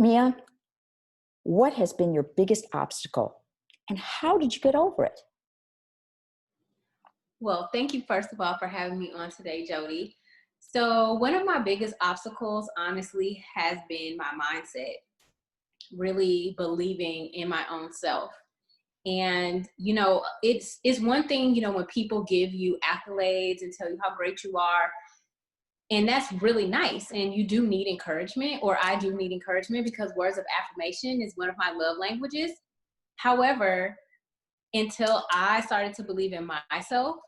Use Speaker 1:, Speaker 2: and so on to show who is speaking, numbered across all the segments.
Speaker 1: Mia, what has been your biggest obstacle and how did you get over it?
Speaker 2: Well, thank you, first of all, for having me on today, Jody. So, one of my biggest obstacles, honestly, has been my mindset, really believing in my own self. And, it's one thing, when people give you accolades and tell you how great you are. And that's really nice. And you do need encouragement, or I do need encouragement, because words of affirmation is one of my love languages. However, until I started to believe in myself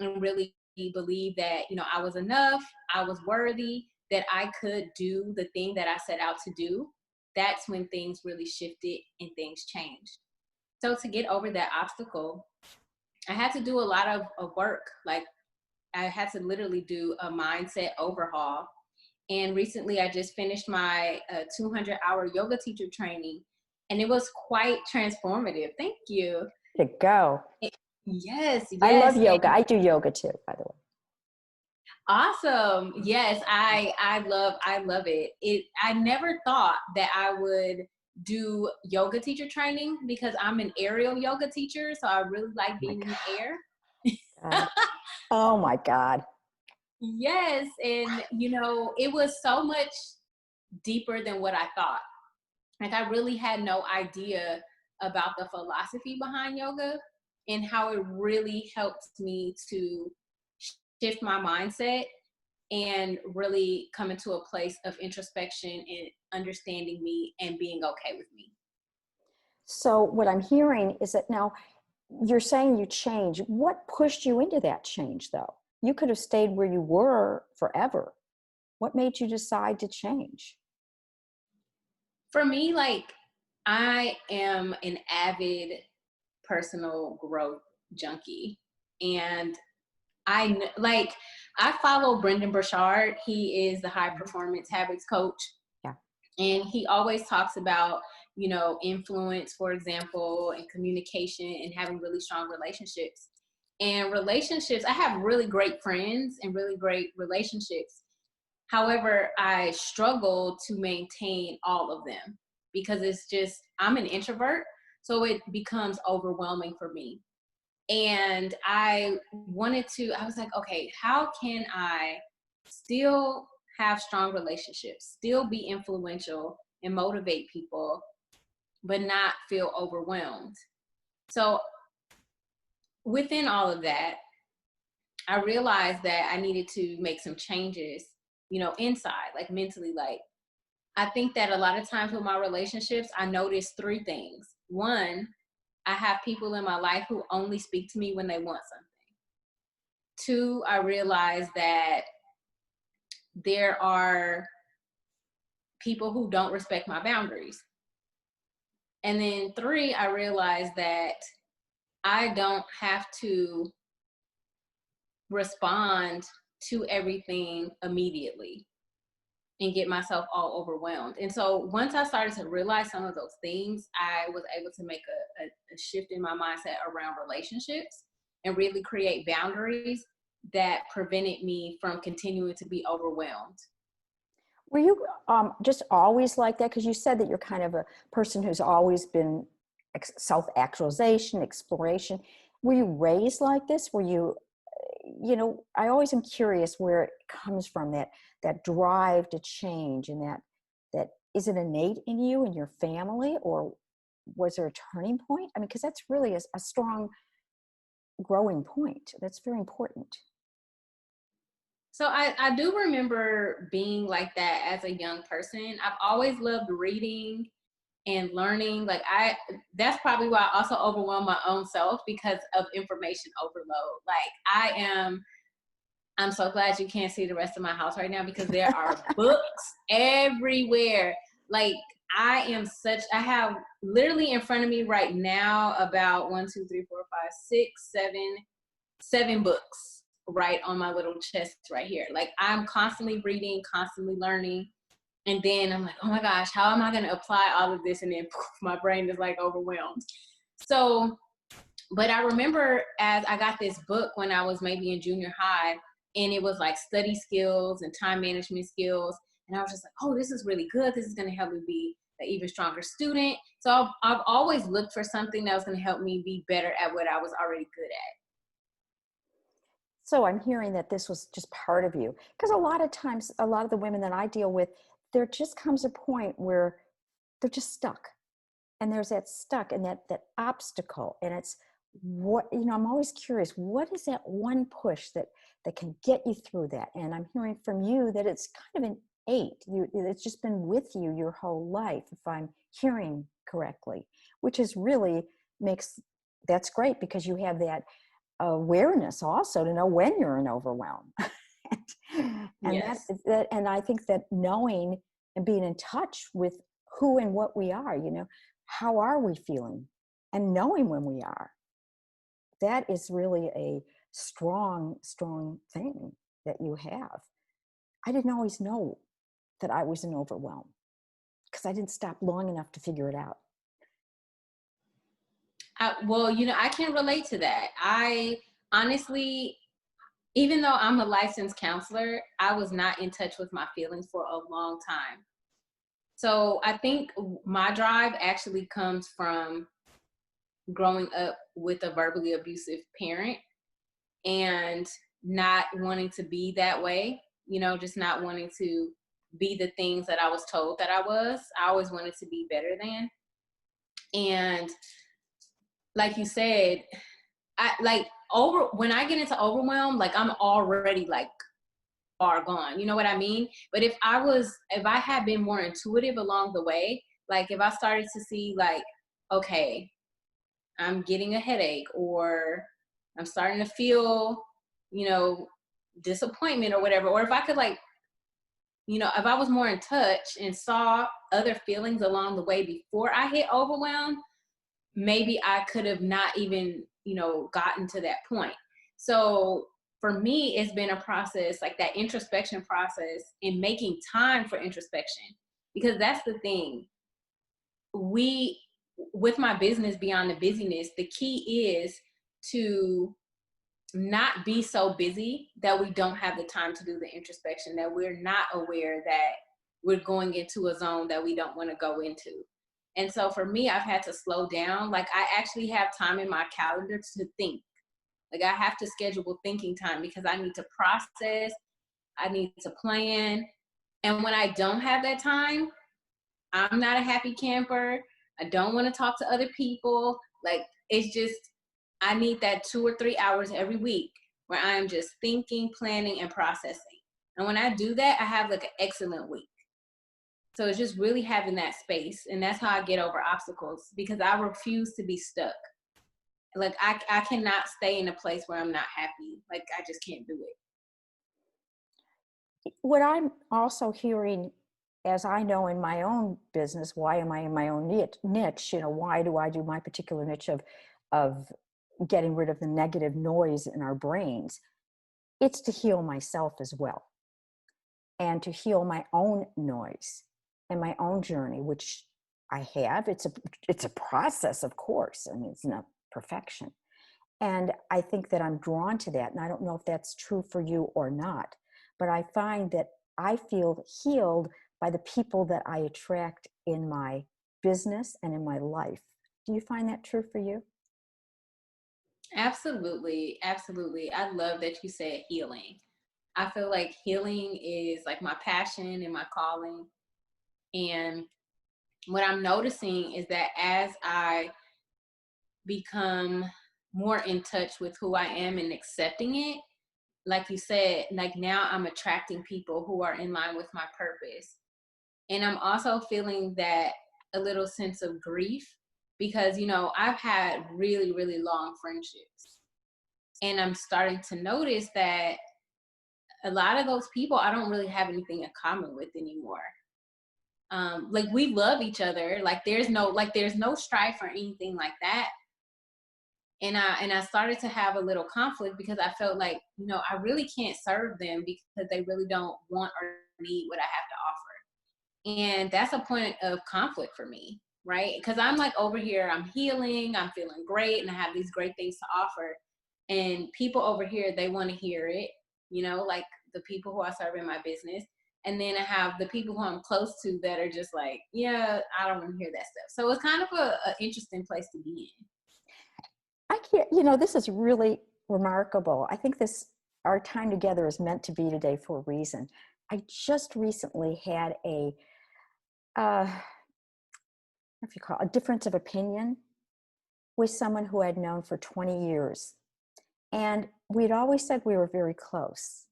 Speaker 2: and really believe that, I was enough, I was worthy, that I could do the thing that I set out to do, that's when things really shifted and things changed. So to get over that obstacle, I had to do a lot of work. Like, I had to literally do a mindset overhaul. And recently I just finished my 200-hour yoga teacher training, and it was quite transformative. Thank you.
Speaker 1: To go.
Speaker 2: Yes,
Speaker 1: I love
Speaker 2: yes.
Speaker 1: yoga. I do yoga too, by the way.
Speaker 2: Awesome. Yes, I love it. I never thought that I would do yoga teacher training, because I'm an aerial yoga teacher, so I really like
Speaker 1: Oh my
Speaker 2: being in the air.
Speaker 1: God. Oh my God.
Speaker 2: Yes, and it was so much deeper than what I thought. Like, I really had no idea about the philosophy behind yoga and how it really helped me to shift my mindset and really come into a place of introspection and understanding me and being okay with me.
Speaker 1: So what I'm hearing is that now you're saying you change. What pushed you into that change though? You could have stayed where you were forever. What made you decide to change?
Speaker 2: For me, like, I am an avid personal growth junkie. And I follow Brendan Burchard. He is the high performance habits coach.
Speaker 1: Yeah.
Speaker 2: And he always talks about, influence, for example, and communication and having really strong relationships. And relationships, I have really great friends and really great relationships. However, I struggle to maintain all of them, because I'm an introvert. So it becomes overwhelming for me. And I was like, okay, how can I still have strong relationships, still be influential and motivate people, but not feel overwhelmed? So within all of that, I realized that I needed to make some changes, inside, like mentally. Like, I think that a lot of times with my relationships, I noticed three things. One, I have people in my life who only speak to me when they want something. Two, I realized that there are people who don't respect my boundaries. And then three, I realized that I don't have to respond to everything immediately and get myself all overwhelmed. And so once I started to realize some of those things, I was able to make a shift in my mindset around relationships and really create boundaries that prevented me from continuing to be overwhelmed.
Speaker 1: Were you just always like that? Because you said that you're kind of a person who's always been self-actualization, exploration. Were you raised like this? Were you, I always am curious where it comes from, that drive to change, and that is it innate in you and your family, or was there a turning point? I mean, because that's really a strong growing point. That's very important.
Speaker 2: So I do remember being like that as a young person. I've always loved reading and learning. That's probably why I also overwhelm my own self, because of information overload. I'm so glad you can't see the rest of my house right now, because there are books everywhere. Like, I have literally in front of me right now about 7 books right on my little chest right here. Like, I'm constantly reading, constantly learning. And then I'm like, oh my gosh, how am I going to apply all of this? And then poof, my brain is like overwhelmed. So, but I remember as I got this book when I was maybe in junior high, and it was like study skills and time management skills. And I was just like, oh, this is really good. This is going to help me be an even stronger student. So I've always looked for something that was going to help me be better at what I was already good at.
Speaker 1: So I'm hearing that this was just part of you. Because a lot of times, a lot of the women that I deal with, there just comes a point where they're just stuck. And there's that stuck and that obstacle. And it's what, I'm always curious, what is that one push that can get you through that? And I'm hearing from you that it's kind of an it's just been with you your whole life, if I'm hearing correctly, which is really that's great because you have that awareness also to know when you're in overwhelm. and
Speaker 2: Yes.
Speaker 1: and I think that knowing and being in touch with who and what we are, how are we feeling, and knowing when we are, that is really a strong thing that you have. I didn't always know that I was in overwhelm because I didn't stop long enough to figure it out.
Speaker 2: Well, I can relate to that. I honestly, even though I'm a licensed counselor, I was not in touch with my feelings for a long time. So I think my drive actually comes from growing up with a verbally abusive parent and not wanting to be that way, just not wanting to be the things that I was told that I was. I always wanted to be better than. And like you said, when I get into overwhelm, like I'm already like far gone. You know what I mean? But if I had been more intuitive along the way, like if I started to see like, okay, I'm getting a headache or I'm starting to feel, disappointment or whatever, or if I could like, if I was more in touch and saw other feelings along the way before I hit overwhelm, maybe I could have not even, gotten to that point. So for me, it's been a process, like that introspection process and making time for introspection. Because that's the thing. With my business Beyond the Busyness, the key is to not be so busy that we don't have the time to do the introspection, that we're not aware that we're going into a zone that we don't want to go into. And so for me, I've had to slow down. Like I actually have time in my calendar to think. Like I have to schedule thinking time because I need to process, I need to plan. And when I don't have that time, I'm not a happy camper. I don't want to talk to other people. Like it's just, I need that 2 or 3 hours every week where I am just thinking, planning, and processing. And when I do that, I have like an excellent week. So it's just really having that space. And that's how I get over obstacles because I refuse to be stuck. Like I cannot stay in a place where I'm not happy. Like I just can't do it.
Speaker 1: What I'm also hearing, as I know in my own business, why am I in my own niche? Why do I do my particular niche of getting rid of the negative noise in our brains? It's to heal myself as well, and to heal my own noise and my own journey, which I have. It's a process, of course. I mean, it's not perfection. And I think that I'm drawn to that. And I don't know if that's true for you or not, but I find that I feel healed by the people that I attract in my business and in my life. Do you find that true for you?
Speaker 2: Absolutely. Absolutely. I love that you said healing. I feel like healing is like my passion and my calling. And what I'm noticing is that as I become more in touch with who I am and accepting it, like you said, like now I'm attracting people who are in line with my purpose. And I'm also feeling that a little sense of grief because, I've had really, really long friendships. And I'm starting to notice that a lot of those people I don't really have anything in common with anymore. Like we love each other. Like there's no strife or anything like that. And I started to have a little conflict because I felt like, I really can't serve them because they really don't want or need what I have to offer. And that's a point of conflict for me, right? Because I'm like over here, I'm healing, I'm feeling great, and I have these great things to offer. And people over here, they want to hear it, like the people who I serve in my business. And then I have the people who I'm close to that are just like, yeah, I don't want to hear that stuff. So it's kind of a interesting place to be in.
Speaker 1: I can't, you know, this is really remarkable. I think our time together is meant to be today for a reason. I just recently had uh, if you call it, a difference of opinion with someone who I'd known for 20 years. And we'd always said we were very close.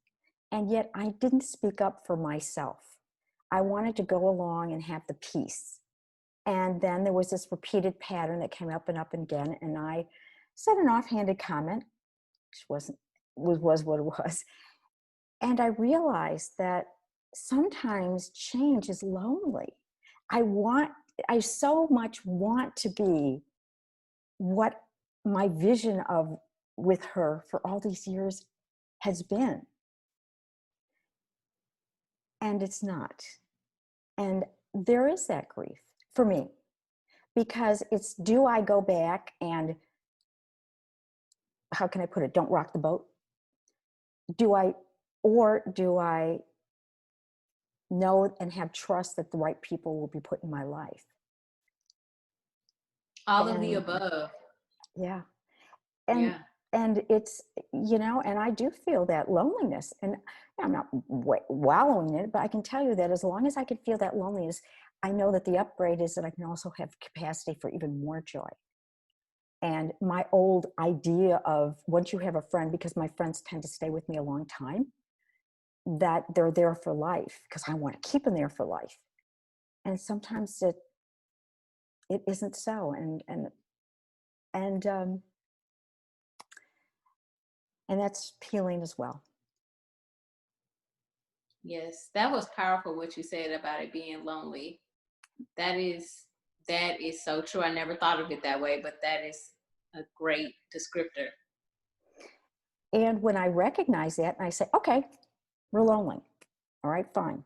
Speaker 1: And yet I didn't speak up for myself. I wanted to go along and have the peace. And then there was this repeated pattern that came up and up and again. And I said an offhanded comment, which was what it was. And I realized that sometimes change is lonely. I so much want to be what my vision of with her for all these years has been. And it's not. And there is that grief for me, because it's, do I go back and, how can I put it, don't rock the boat? Or do I know and have trust that the right people will be put in my life?
Speaker 2: All of the
Speaker 1: And
Speaker 2: above.
Speaker 1: yeah. And
Speaker 2: Yeah.
Speaker 1: and it's, you know, and I do feel that loneliness, and I'm not wallowing in it, but I can tell you that as long as I can feel that loneliness, I know that the upgrade is that I can also have capacity for even more joy. And my old idea of, once you have a friend, because my friends tend to stay with me a long time, that they're there for life, because I want to keep them there for life. And sometimes it isn't so. And and that's healing as well.
Speaker 2: Yes, that was powerful what you said about it being lonely. That is so true. I never thought of it that way, but that is a great descriptor.
Speaker 1: And when I recognize that and I say, okay, we're lonely. All right, fine.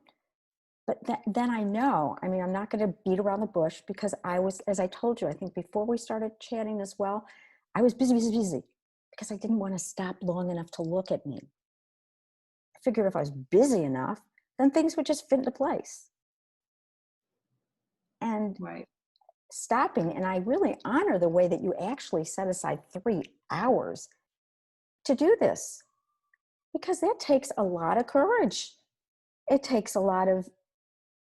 Speaker 1: But then I know, I mean, I'm not going to beat around the bush, because I was, as I told you, I think before we started chatting as well, I was busy, because I didn't want to stop long enough to look at me. I figured if I was busy enough, then things would just fit into place. And
Speaker 2: Right.
Speaker 1: stopping, and I really honor the way that you actually set aside 3 hours to do this, because that takes a lot of courage. It takes a lot of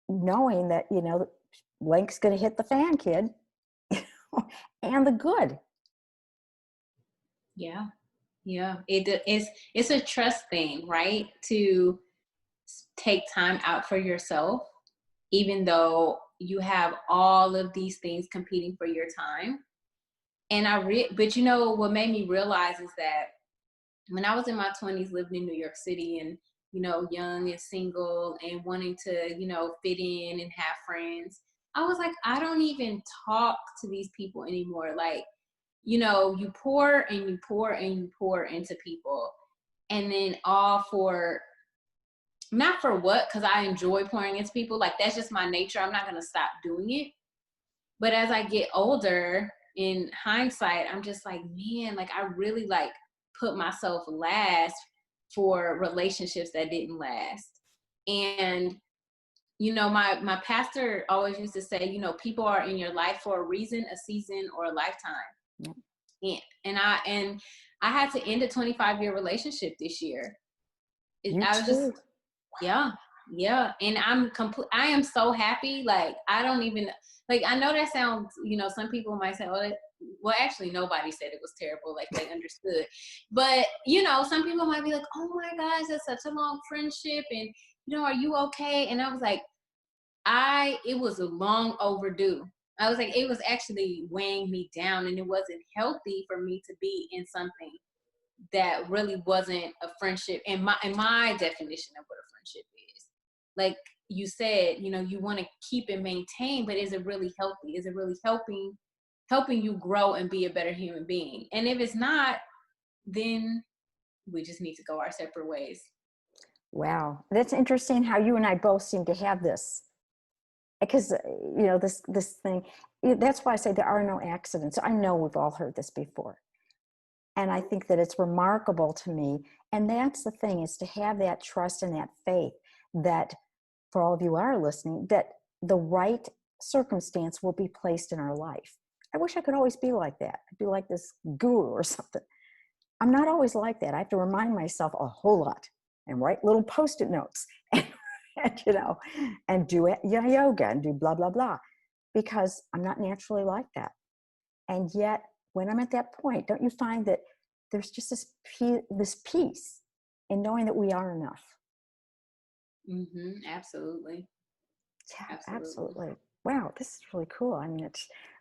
Speaker 1: knowing that, you know, link's going to hit the fan, kid. And the good.
Speaker 2: Yeah. Yeah. It's a trust thing, right? To take time out for yourself, even though you have all of these things competing for your time. And but you know, what made me realize is that when I was in my 20s, living in New York City, and, you know, young and single and wanting to, you know, fit in and have friends, I was like, I don't even talk to these people anymore. Like, you know, you pour and you pour and you pour into people. And then all for, not for what, because I enjoy pouring into people. Like, that's just my nature. I'm not going to stop doing it. But as I get older, in hindsight, I'm just like, man, like, I really like put myself last for relationships that didn't last. And, you know, my pastor always used to say, you know, people are in your life for a reason, a season, or a lifetime.
Speaker 1: Yeah.
Speaker 2: And I had to end a 25-year relationship this year.
Speaker 1: You
Speaker 2: I was just,
Speaker 1: too.
Speaker 2: yeah, yeah. And I am so happy. Like, I don't even, like, I know that sounds, you know, some people might say, oh, well, actually nobody said it was terrible. Like, they understood. But, you know, some people might be like, oh my gosh, that's such a long friendship. And, you know, are you okay? And I was like, it was a long overdue. I was like, it was actually weighing me down, and it wasn't healthy for me to be in something that really wasn't a friendship in my definition of what a friendship is. Like you said, you know, you want to keep and maintain, but is it really healthy? Is it really helping you grow and be a better human being? And if it's not, then we just need to go our separate ways.
Speaker 1: Wow. That's interesting how you and I both seem to have this. Because, you know, this thing, that's why I say there are no accidents. I know we've all heard this before. And I think that it's remarkable to me. And that's the thing, is to have that trust and that faith that for all of you who are listening, that the right circumstance will be placed in our life. I wish I could always be like that. I'd be like this guru or something. I'm not always like that. I have to remind myself a whole lot and write little post-it notes and you know, and do yoga and do blah, blah, blah, because I'm not naturally like that. And yet, when I'm at that point, don't you find that there's just this peace in knowing that we are enough?
Speaker 2: Absolutely.
Speaker 1: Yeah, absolutely. Wow, this is really cool. I mean,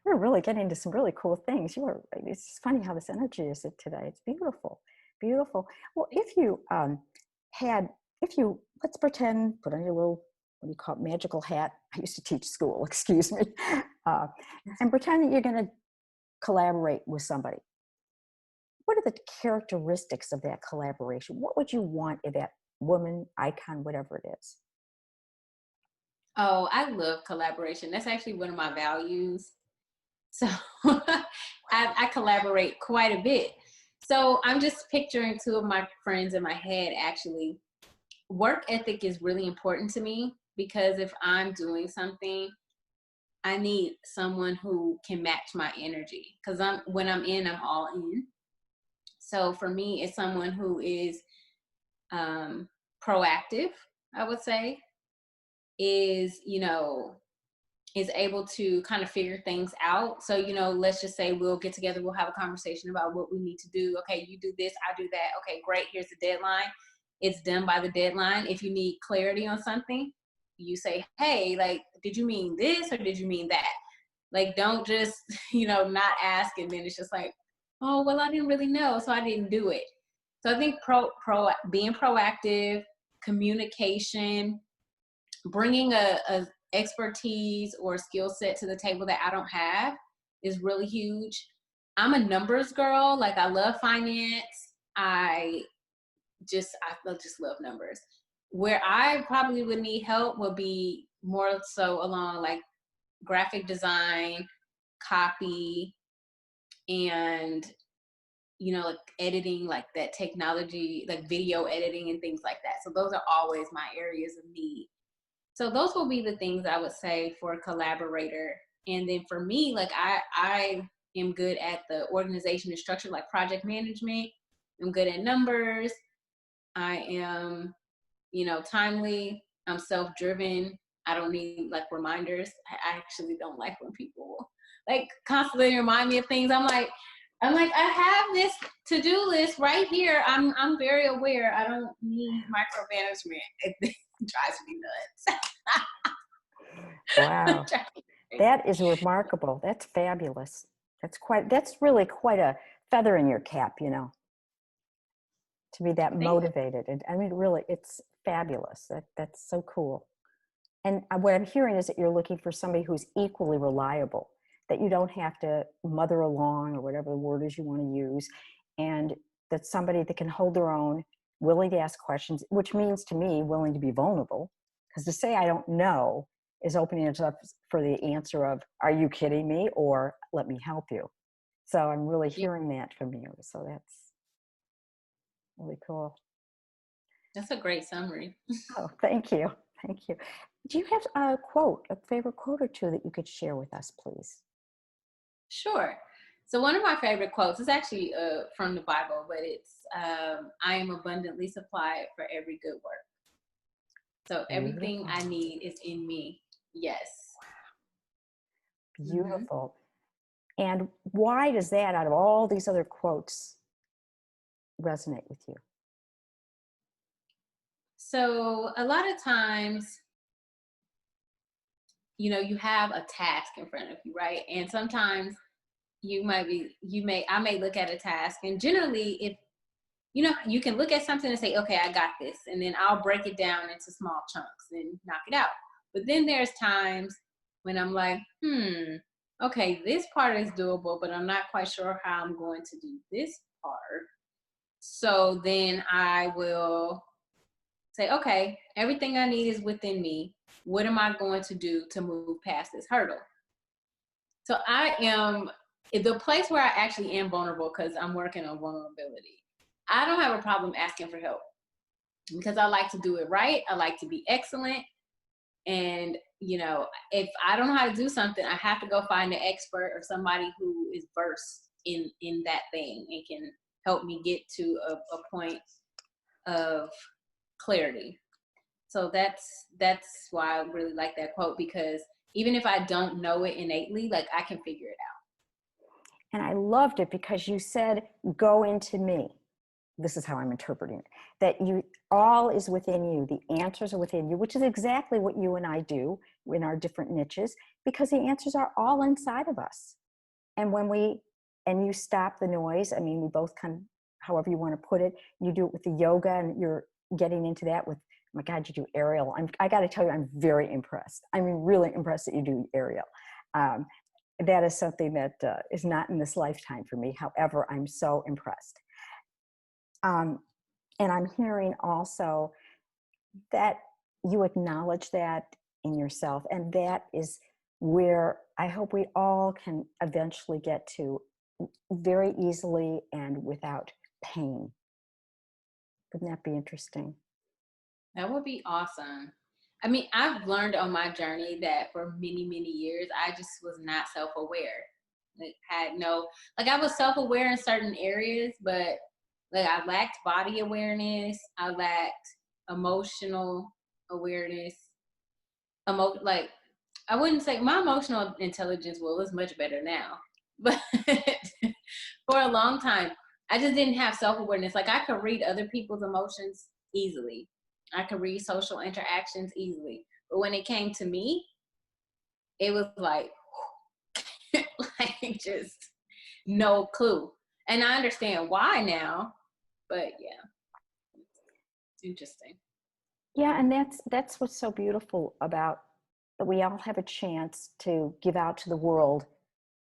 Speaker 1: we're really getting into some really cool things. It's funny how this energy is today. It's beautiful, beautiful. Well, if you let's pretend, put on your little, what do you call it, magical hat. I used to teach school, excuse me, and pretend that you're going to collaborate with somebody. What are the characteristics of that collaboration? What would you want in that woman, icon, whatever it is?
Speaker 2: Oh, I love collaboration. That's actually one of my values. So I collaborate quite a bit. So I'm just picturing two of my friends in my head, actually. Work ethic is really important to me because if I'm doing something, I need someone who can match my energy because when I'm in, I'm all in. So for me, it's someone who is proactive, I would say, is, is able to kind of figure things out. So, let's just say we'll get together, we'll have a conversation about what we need to do. Okay, you do this, I do that. Okay, great. Here's the deadline. It's done by the deadline. If you need clarity on something, you say, hey, like, did you mean this or did you mean that? Like, don't just, not ask. And then it's just like, oh, well, I didn't really know, so I didn't do it. So I think being proactive, communication, bringing a expertise or skill set to the table that I don't have is really huge. I'm a numbers girl. Like, I love finance. I just love numbers. Where I probably would need help would be more so along like graphic design, copy, and like editing, like that technology, like video editing and things like that. So those are always my areas of need. So those will be the things I would say for a collaborator. And then for me, like I am good at the organization and structure, like project management. I'm good at numbers. I am, timely. I'm self-driven. I don't need like reminders. I actually don't like when people like constantly remind me of things. I'm like, I have this to-do list right here. I'm very aware. I don't need micromanagement. It drives me nuts.
Speaker 1: Wow. That is remarkable. That's fabulous. That's really quite a feather in your cap, to be that motivated. And I mean, really, it's fabulous. That's so cool. And what I'm hearing is that you're looking for somebody who's equally reliable, that you don't have to mother along or whatever the word is you want to use. And that's somebody that can hold their own, willing to ask questions, which means to me, willing to be vulnerable. Because to say I don't know is opening it up for the answer of, are you kidding me? Or let me help you. So I'm really hearing that from you. So that's really cool.
Speaker 2: That's a great summary.
Speaker 1: Oh, thank you. Thank you. Do you have a favorite quote or two that you could share with us, please?
Speaker 2: Sure. So one of my favorite quotes is actually from the Bible, but it's, I am abundantly supplied for every good work. So everything I need is in me. Yes.
Speaker 1: Beautiful. And why does that, out of all these other quotes, resonate with you?
Speaker 2: So a lot of times, you have a task in front of you, right? And sometimes I may look at a task, and generally if, you can look at something and say, okay, I got this. And then I'll break it down into small chunks and knock it out. But then there's times when I'm like, okay, this part is doable, but I'm not quite sure how I'm going to do this part. So then I will say, okay, everything I need is within me. What am I going to do to move past this hurdle? So the place where I actually am vulnerable, because I'm working on vulnerability. I don't have a problem asking for help because I like to do it right. I like to be excellent. And, you know, if I don't know how to do something, I have to go find an expert or somebody who is versed in that thing and can help me get to a point of clarity. So that's why I really like that quote, because even if I don't know it innately, like I can figure it out.
Speaker 1: And I loved it because you said, go into me. This is how I'm interpreting it, that you, all is within you. The answers are within you, which is exactly what you and I do in our different niches, because the answers are all inside of us. And when we, and you stop the noise, I mean, we both kind of, however you want to put it, you do it with the yoga, and you're getting into that with, oh my God, you do aerial. I got to tell you, I'm very impressed. I'm really impressed that you do aerial. That is something that is not in this lifetime for me. However, I'm so impressed. And I'm hearing also that you acknowledge that in yourself. And that is where I hope we all can eventually get to, very easily and without pain. Wouldn't that be interesting?
Speaker 2: That would be awesome. I mean, I've learned on my journey that for many, many years, I just was not self-aware. Like, had no, like I was self-aware in certain areas, but like I lacked body awareness. I lacked emotional awareness. Like I wouldn't say my emotional intelligence, well, is much better now, but for a long time, I just didn't have self-awareness. Like I could read other people's emotions easily. I could read social interactions easily. But when it came to me, it was like, like just no clue. And I understand why now, but yeah, it's interesting.
Speaker 1: Yeah, and that's what's so beautiful about that we all have a chance to give out to the world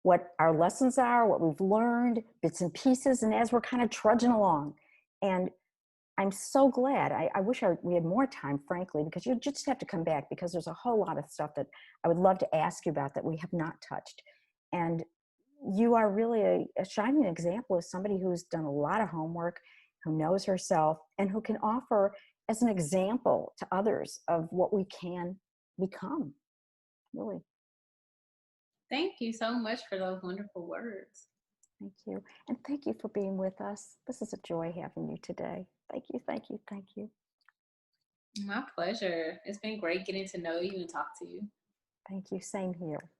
Speaker 1: what our lessons are, what we've learned, bits and pieces, and as we're kind of trudging along. And I'm so glad. I wish we had more time, frankly, because you just have to come back, because there's a whole lot of stuff that I would love to ask you about that we have not touched. And you are really a shining example of somebody who's done a lot of homework, who knows herself, and who can offer as an example to others of what we can become, really.
Speaker 2: Thank you so much for those wonderful words.
Speaker 1: Thank you. And thank you for being with us. This is a joy having you today. Thank you, thank you, thank you.
Speaker 2: My pleasure. It's been great getting to know you and talk to you.
Speaker 1: Thank you. Same here.